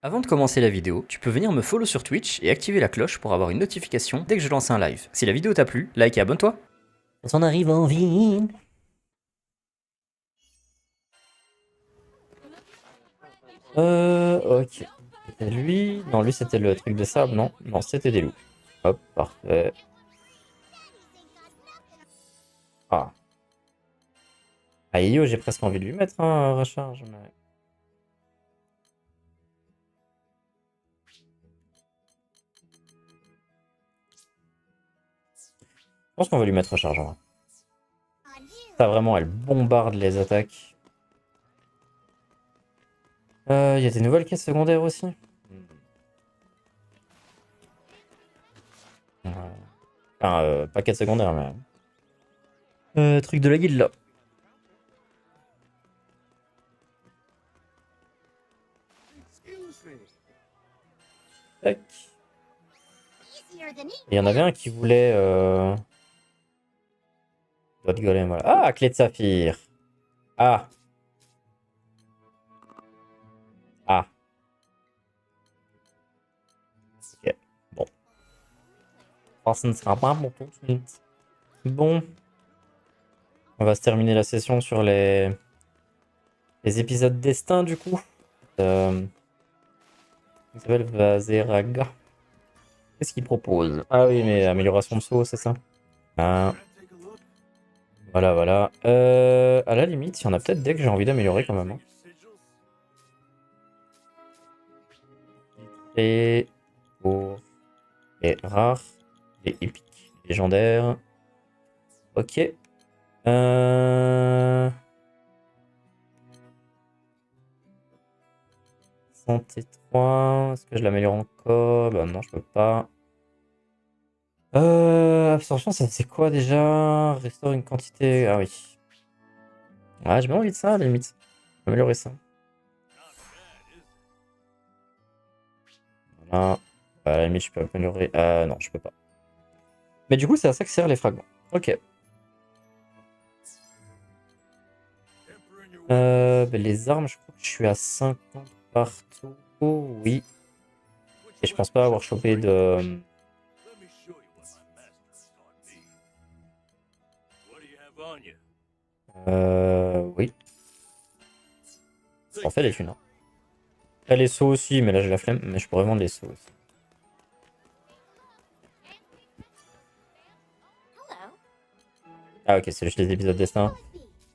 Avant de commencer la vidéo, tu peux venir me follow sur Twitch et activer la cloche pour avoir une notification dès que je lance un live. Si la vidéo t'a plu, like et abonne-toi. On s'en arrive en ville. Ok. C'était lui. Non, lui c'était le truc de sable, non? Non, c'était des loups. Hop, parfait. Ah. Ah, yo, j'ai presque envie de lui mettre un recharge, mais... Je pense qu'on va lui mettre recharge, en vrai. Ça, vraiment, elle bombarde les attaques. Il y a des nouvelles quêtes secondaires aussi. Ouais. Enfin, pas quête secondaire, mais... truc de la guilde, là. Tac. Il y en avait un qui voulait... Doigt de golem, voilà. Ah, clé de saphir. Ah. Ah. Ok. Bon. Enfin, ce ne sera pas bon tout de suite. Bon. On va se terminer la session sur les épisodes Destin, du coup. Isabelle Vaseraga. Qu'est-ce qu'il propose? Ah oui, mais amélioration de saut, c'est ça? Ah. Voilà, voilà. À la limite, il y en a peut-être des que j'ai envie d'améliorer quand même. Hein. Et pour les rares, les épiques, légendaires. Ok. Santé 3. Est-ce que je l'améliore encore? Bah non, je peux pas. Absorption, ça c'est quoi déjà? Restaure une quantité. Ah oui. Ah, j'ai bien envie de ça, à la limite. Améliorer ça. Voilà. À la limite, je peux améliorer. Non, je peux pas. Mais du coup, c'est à ça que servent les fragments. Ok. Bah, les armes, je crois que je suis à 50 partout. Oui. Et je pense pas avoir chopé de. Oui. On fait les thunes. Hein. Là, les sauts aussi, mais là j'ai la flemme. Mais je pourrais vendre les sauts aussi. Ah ok, c'est juste les épisodes Destin.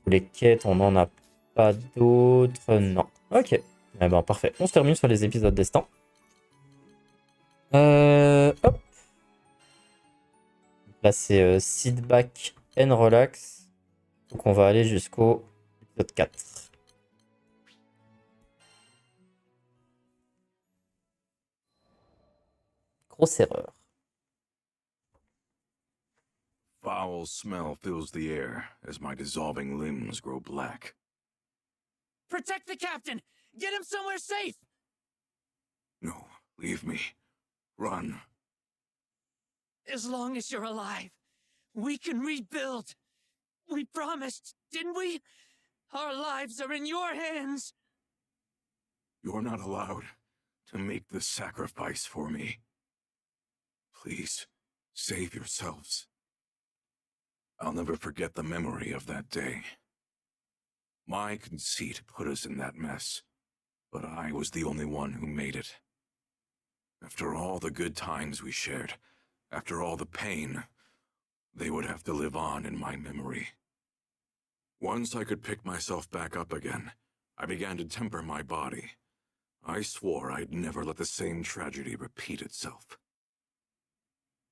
Les quêtes, on n'en a pas d'autres. Non. Ok. Eh ben parfait. On se termine sur les épisodes Destin. Hop. Là c'est sit back and relax. Donc on va aller jusqu'au épisode 4. Grosse erreur. Foul smell fills the air as my dissolving limbs grow black. Protect the captain! Get him somewhere safe! No, leave me. Run. As long as you're alive, we can rebuild. We promised, didn't we? Our lives are in your hands. You're not allowed to make this sacrifice for me. Please, save yourselves. I'll never forget the memory of that day. My conceit put us in that mess, but I was the only one who made it. After all the good times we shared, after all the pain, they would have to live on in my memory. Once I could pick myself back up again, I began to temper my body. I swore I'd never let the same tragedy repeat itself.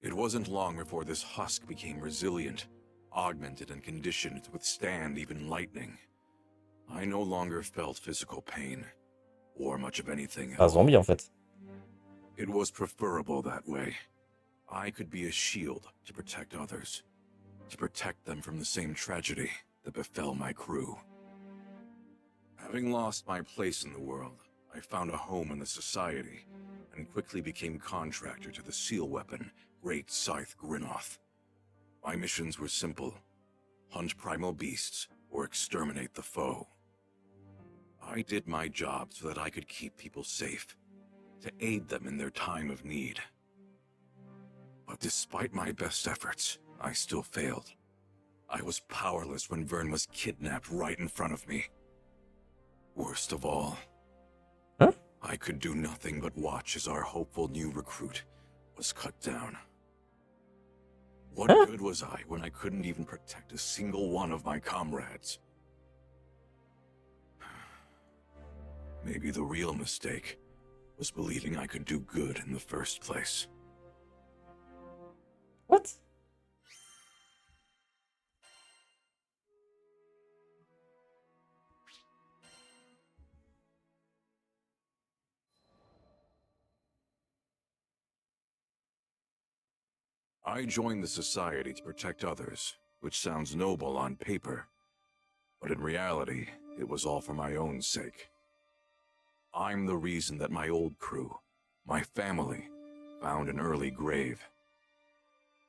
It wasn't long before this husk became resilient, augmented and conditioned to withstand even lightning. I no longer felt physical pain, or much of anything at Un all. zombie en fait. It was preferable that way. I could be a shield to protect others, to protect them from the same tragedy that befell my crew. Having lost my place in the world, I found a home in the society, and quickly became contractor to the seal weapon, Great Scythe Grynoth. My missions were simple: hunt primal beasts or exterminate the foe. I did my job so that I could keep people safe, to aid them in their time of need. But despite my best efforts, I still failed. I was powerless when Vern was kidnapped right in front of me. Worst of all, Huh? I could do nothing but watch as our hopeful new recruit was cut down. What Huh? good was I when I couldn't even protect a single one of my comrades? Maybe the real mistake was believing I could do good in the first place. What? I joined the society to protect others, which sounds noble on paper. But in reality, it was all for my own sake. I'm the reason that my old crew, my family, found an early grave.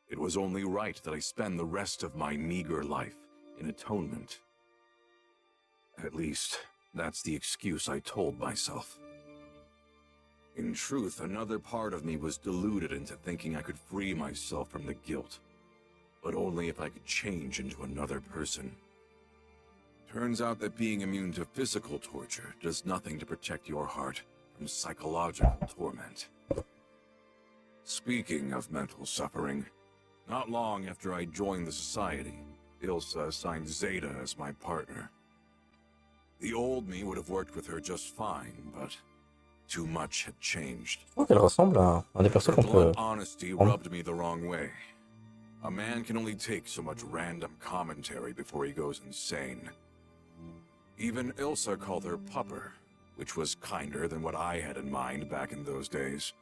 It was only right that I spend the rest of my meager life in atonement. At least, that's the excuse I told myself. In truth, another part of me was deluded into thinking I could free myself from the guilt, but only if I could change into another person. Turns out that being immune to physical torture does nothing to protect your heart from psychological torment. Speaking of mental suffering, not long after I joined the society, Ilsa assigned Zeta as my partner. The old me would have worked with her just fine, but too much had changed. Je trouve qu'elle ressemble à un des persos Her qu'on peut... blunt honesty rubbed me the wrong way. A man can only take so much random commentary before he goes insane. Even Ilsa called her Pupper, which was kinder than what I had in mind back in those days.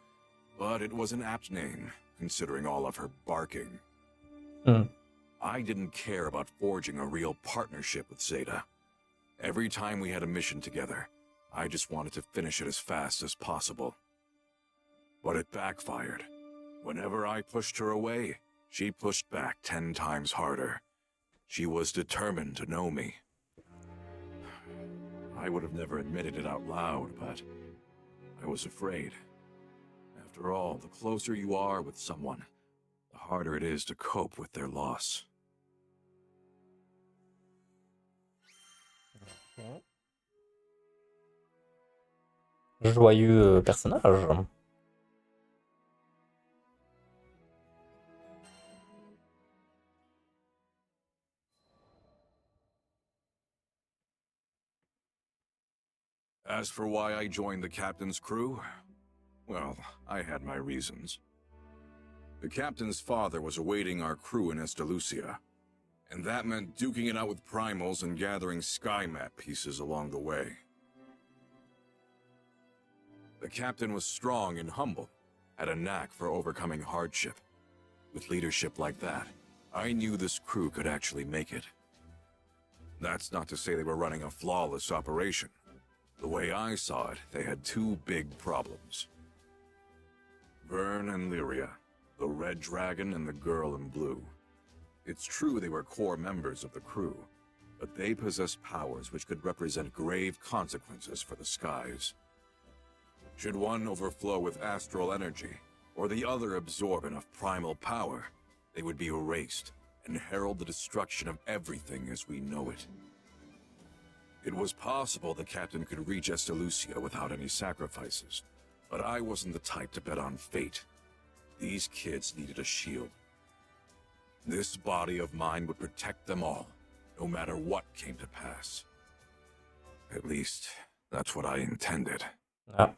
But it was an apt name, considering all of her barking. I didn't care about forging a real partnership with Zeta. Every time we had a mission together, I just wanted to finish it as fast as possible. But it backfired. Whenever I pushed her away, she pushed back 10 times harder. She was determined to know me. I would have never admitted it out loud, but I was afraid. After all, the closer you are with someone, the harder it is to cope with their loss. Joyeux personnage. As for why I joined the captain's crew, well, I had my reasons. The captain's father was awaiting our crew in Estalucia, and that meant duking it out with primals and gathering sky map pieces along the way. The captain was strong and humble, had a knack for overcoming hardship. With leadership like that, I knew this crew could actually make it. That's not to say they were running a flawless operation. The way I saw it, they had two big problems. Vern and Lyria, the Red Dragon and the Girl in Blue. It's true they were core members of the crew, but they possessed powers which could represent grave consequences for the skies. Should one overflow with astral energy, or the other absorb enough primal power, they would be erased and herald the destruction of everything as we know it. It was possible the captain could reach Estalucia without any sacrifices, but I wasn't the type to bet on fate. These kids needed a shield. This body of mine would protect them all, no matter what came to pass. At least, that's what I intended. Ah.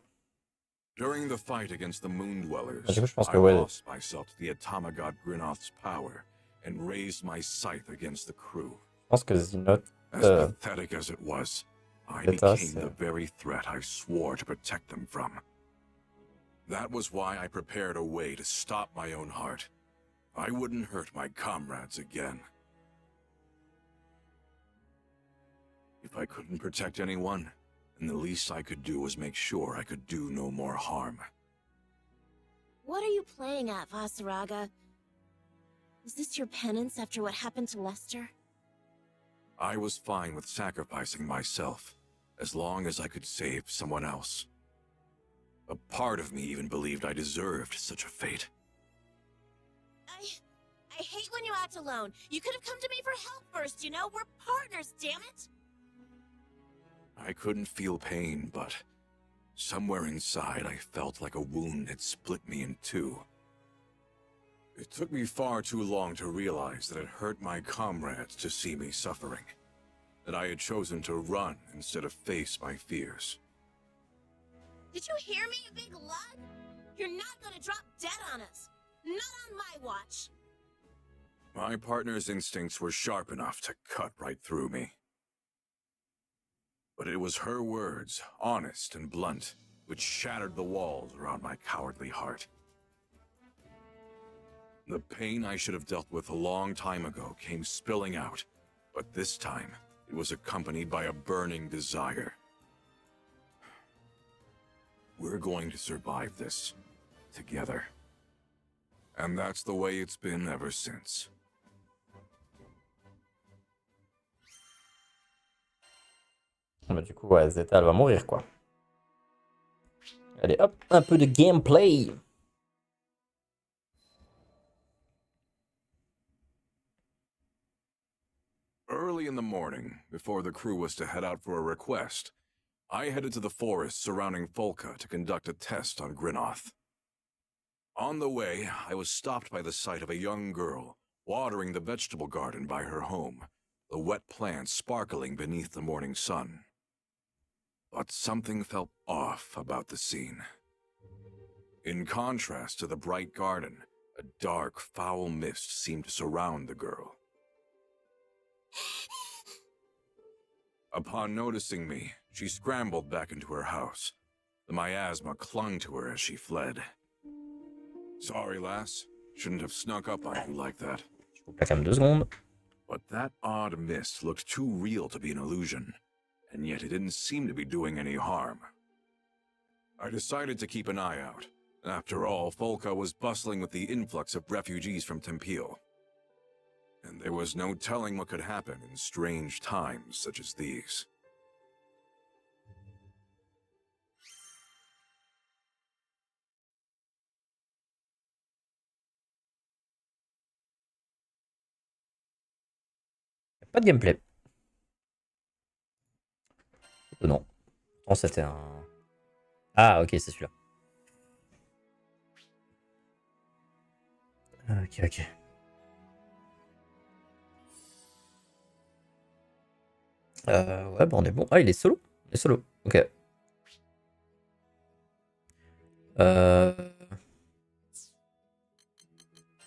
During the fight against the Moon Dwellers, Du coup, je pense I que ouais. lost myself to the Automagod Grinoth's power and raised my scythe against the crew. Je pense que Zinot... As pathetic as it was, I Zeta, became the very threat I swore to protect them from. That was why I prepared a way to stop my own heart. I wouldn't hurt my comrades again. If I couldn't protect anyone, then the least I could do was make sure I could do no more harm. What are you playing at, Vaseraga? Is this your penance after what happened to Lester? I was fine with sacrificing myself, as long as I could save someone else. A part of me even believed I deserved such a fate. I hate when you act alone. You could have come to me for help first, you know? We're partners, damn it! I couldn't feel pain, but somewhere inside I felt like a wound had split me in two. It took me far too long to realize that it hurt my comrades to see me suffering. That I had chosen to run instead of face my fears. Did you hear me, you big lug? You're not gonna drop dead on us. Not on my watch. My partner's instincts were sharp enough to cut right through me. But it was her words, honest and blunt, which shattered the walls around my cowardly heart. The pain I should have dealt with a long time ago came spilling out, but this time it was accompanied by a burning desire. We're going to survive this, together. And that's the way it's been ever since. Bah, du coup, ouais, Zeta, elle va mourir, quoi. Allez, hop, un peu de gameplay. Early in the morning, before the crew was to head out for a request, I headed to the forest surrounding Folka to conduct a test on Grinoth. On the way, I was stopped by the sight of a young girl watering the vegetable garden by her home, the wet plants sparkling beneath the morning sun. But something felt off about the scene. In contrast to the bright garden, a dark, foul mist seemed to surround the girl. Upon noticing me, she scrambled back into her house. The miasma clung to her as she fled. Sorry, lass. Shouldn't have snuck up on you like that. Je vous plaque à 2 secondes. But that odd mist looked too real to be an illusion, and yet it didn't seem to be doing any harm. I decided to keep an eye out. After all, Folka was bustling with the influx of refugees from Tempeel. And there was no telling what could happen in strange times such as these. Pas de gameplay. Non. Non, c'était un... Ah, ok, c'est celui-là. Ok, ok. Ouais, bah on est bon. Ah, il est solo. Il est solo. Ok. Bah,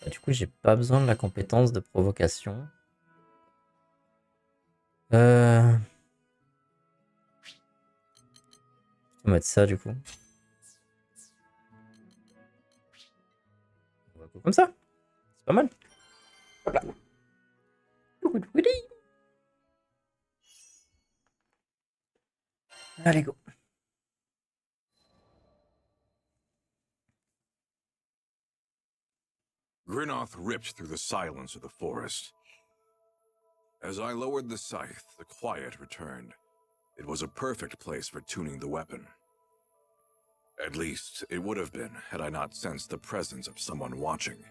du coup, j'ai pas besoin de la compétence de provocation. On va mettre ça, du coup. On va go comme ça. C'est pas mal. Hop là. Allez, go. Grinoth ripped through the silence of the forest. As I lowered the scythe, the quiet returned. It was a perfect place for tuning the weapon. At least, it would have been had I not sensed the presence of someone watching.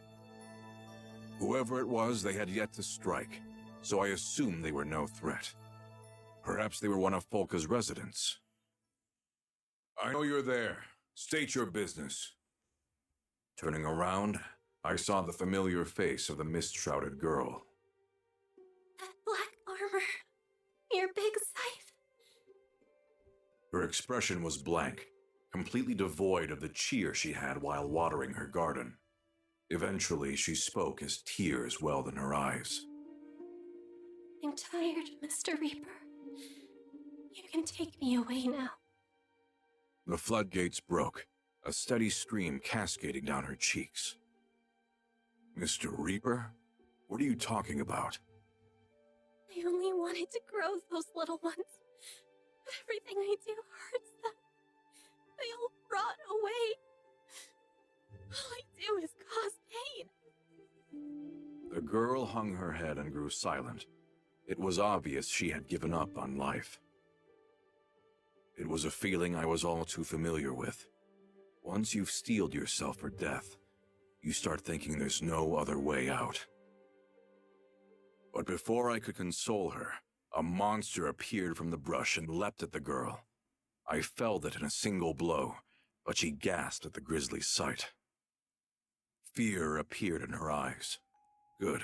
Whoever it was, they had yet to strike, so I assumed they were no threat. Perhaps they were one of Folka's residents. I know you're there. State your business. Turning around, I saw the familiar face of the mist-shrouded girl. That black armor. Your big scythe. Her expression was blank, completely devoid of the cheer she had while watering her garden. Eventually, she spoke as tears welled in her eyes. I'm tired, Mr. Reaper. You can take me away now. The floodgates broke, a steady stream cascading down her cheeks. Mr. Reaper? What are you talking about? I only wanted to grow those little ones. But everything I do hurts them. They all rot away. All I do is cause pain. The girl hung her head and grew silent. It was obvious she had given up on life. It was a feeling I was all too familiar with. Once you've steeled yourself for death, you start thinking there's no other way out. But before I could console her, a monster appeared from the brush and leapt at the girl. I felled it in a single blow, but she gasped at the grisly sight. Fear appeared in her eyes. Good.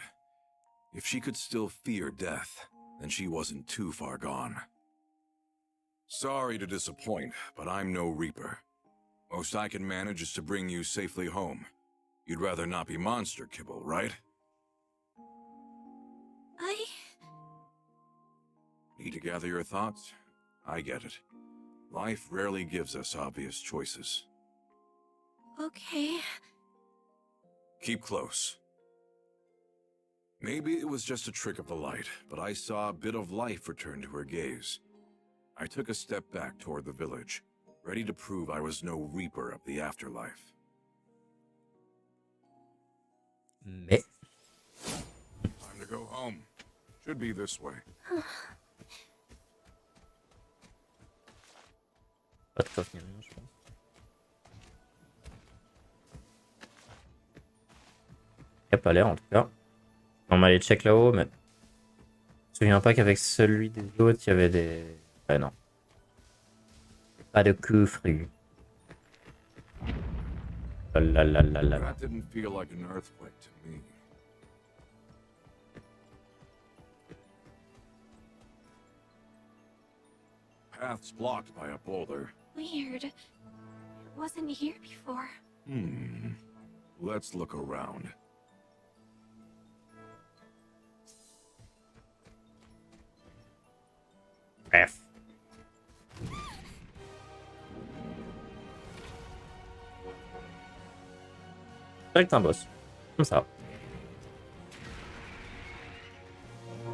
If she could still fear death, then she wasn't too far gone. Sorry to disappoint, but I'm no reaper. Most I can manage is to bring you safely home. You'd rather not be monster kibble, right? Need to gather your thoughts? I get it. Life rarely gives us obvious choices. Okay. Keep close. Maybe it was just a trick of the light, but I saw a bit of life return to her gaze. I took a step back toward the village, ready to prove I was no reaper of the afterlife. Mais... Time to go home. Should be this way. Pas de coffre ni rien, je pense. Il n'y a pas l'air en tout cas. On va aller check là-haut, mais... Je me souviens pas qu'avec celui des autres, il y avait des... Ouais, non. Pas de coffre. Oh là là là là. That didn't feel like an earthquake to me. Path's blocked by a boulder. Weird. It wasn't here before. Let's look around. Bref. Direct un boss. Comme ça.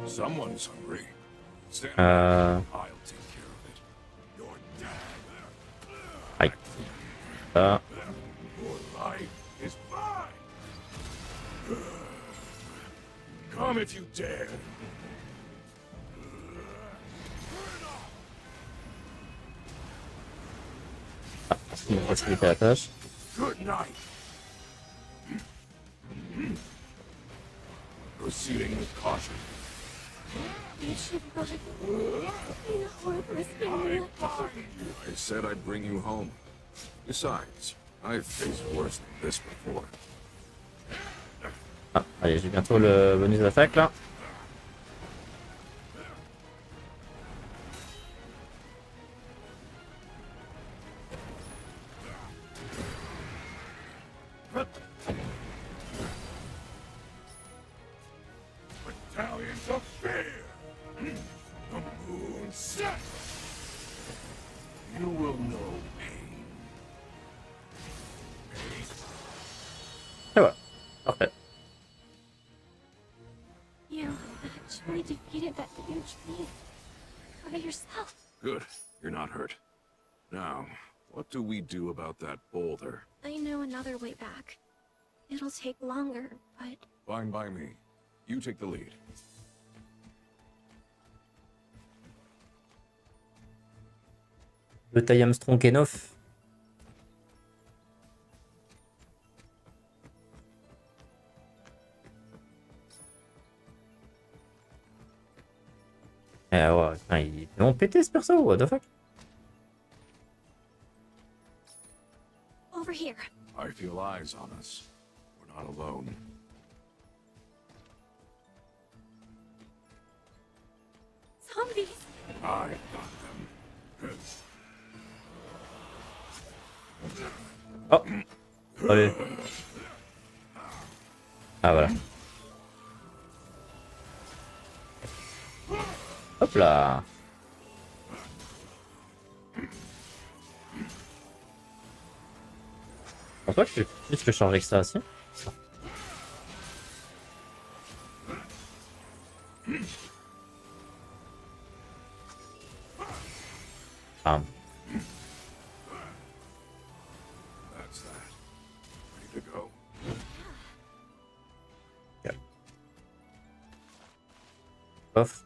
Someone's hungry. Stand Euh... back. I'll take care of it. Your dad. Aïe. Ça. Your life is mine. Come if you dare. Il va faciliter la tâche. Good night. Proceeding with caution. You should run. You know we're risking me. I said I'd bring you home. Besides, I've faced worse than this before. Ah, allez, j'ai bientôt le bonus d'attaque là. Battalions of fear. The moon sets. You will know pain. Et voilà. Parfait. You actually defeated that huge beast by yourself. Good. You're not hurt. Now, what do we do about that boulder? I know another way back. It'll take longer, but Fine by me. You take the lead. Le taille Armstrong Kenoff. Ouais, putain, ils vont péter ce perso, what the fuck. over here. I feel eyes on us. We're not alone. Zombies! I got them. Oh, allez. Ah voilà. Hop là. Je pense pas que je fais plus que charger que ça aussi. Ah. That's that. Ready to go. Okay. Coffre.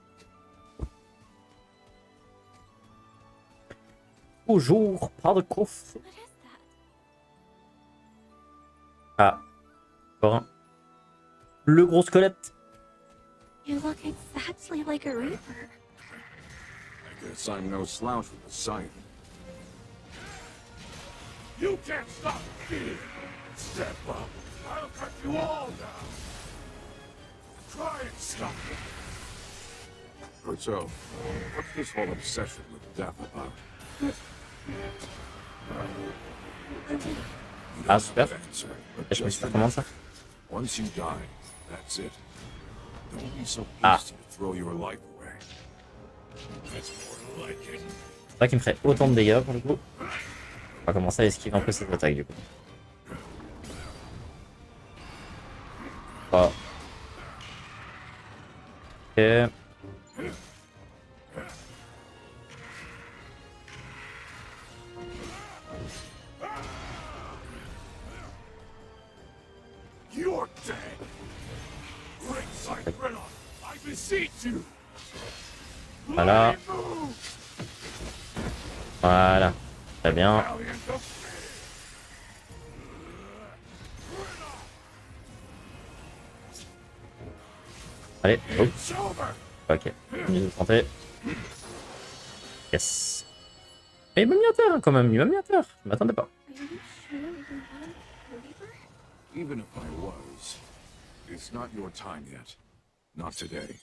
Toujours pas de coffre. What is that? Ah, encore un. Le gros squelette. You look exactly like a reaper. I guess I'm no slouch with the sight. You can't stop me! Step up! I'll cut you all down! Try and stop me! So, what's this whole obsession with death about? Ah, super. Je me suis fait comment ça? Once you die, that's it. Don't be so Ah. easy to throw your life away. That's more like it. C'est vrai qu'il me ferait autant de dégâts pour le coup. On va commencer à esquiver un peu cette attaque du coup. Oh. Ok. You're dead. Great sight, Brennan. I beseech you. Voilà. Voilà. Très bien. Valiant of Allez. Oh. it's over. Ok. Mise de santé. Yes. Mais il m'a mis à terre hein, quand même. Il m'a mis à terre. Je m'attendais pas. Are you sure you want a reaper? Even if I was, it's not your time yet. Not today.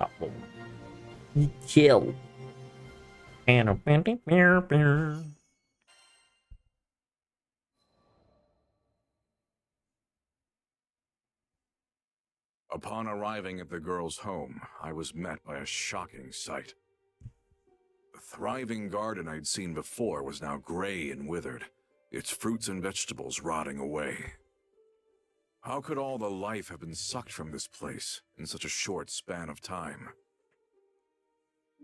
Ah bon. Nickel. Upon arriving at the girl's home, I was met by a shocking sight. The thriving garden I'd seen before was now gray and withered, its fruits and vegetables rotting away. How could all the life have been sucked from this place in such a short span of time?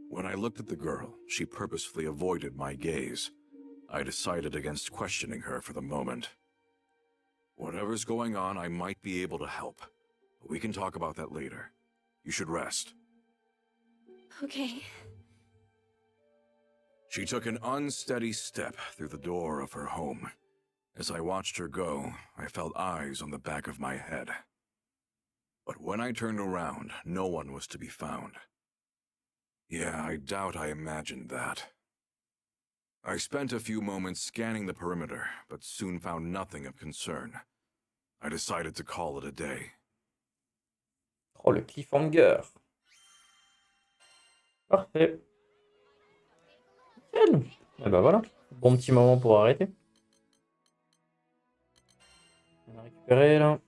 When I looked at the girl, she purposefully avoided my gaze. I decided against questioning her for the moment. Whatever's going on, I might be able to help. But we can talk about that later. You should rest. Okay. She took an unsteady step through the door of her home. As I watched her go, I felt eyes on the back of my head. But when I turned around, no one was to be found. Yeah, I doubt I imagined that. I spent a few moments scanning the perimeter, but soon found nothing of concern. I decided to call it a day. Oh, le cliffhanger. Parfait. Nickel. Et bah voilà. Bon petit moment pour arrêter. On a récupéré là.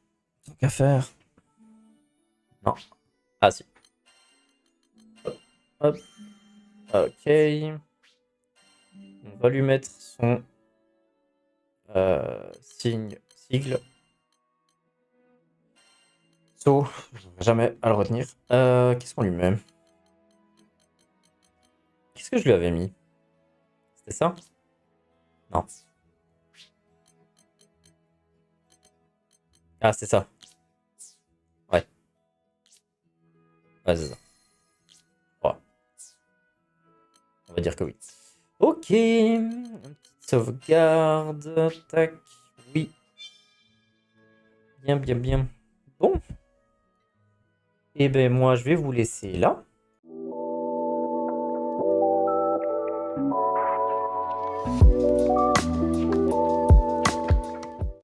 Tant qu'à faire. Non. Ah si. Hop. Hop. Ok. On va lui mettre son sigle. So, j'arriverai jamais à le retenir. Qu'est-ce qu'on lui met? Qu'est-ce que je lui avais mis? C'était ça? Non. Ah, c'est ça. Ouais. Ouais, c'est ça. Ouais. On va dire que oui. Ok. Une petite sauvegarde. Tac. Oui. Bien, bien, bien. Bon. Et ben moi, je vais vous laisser là.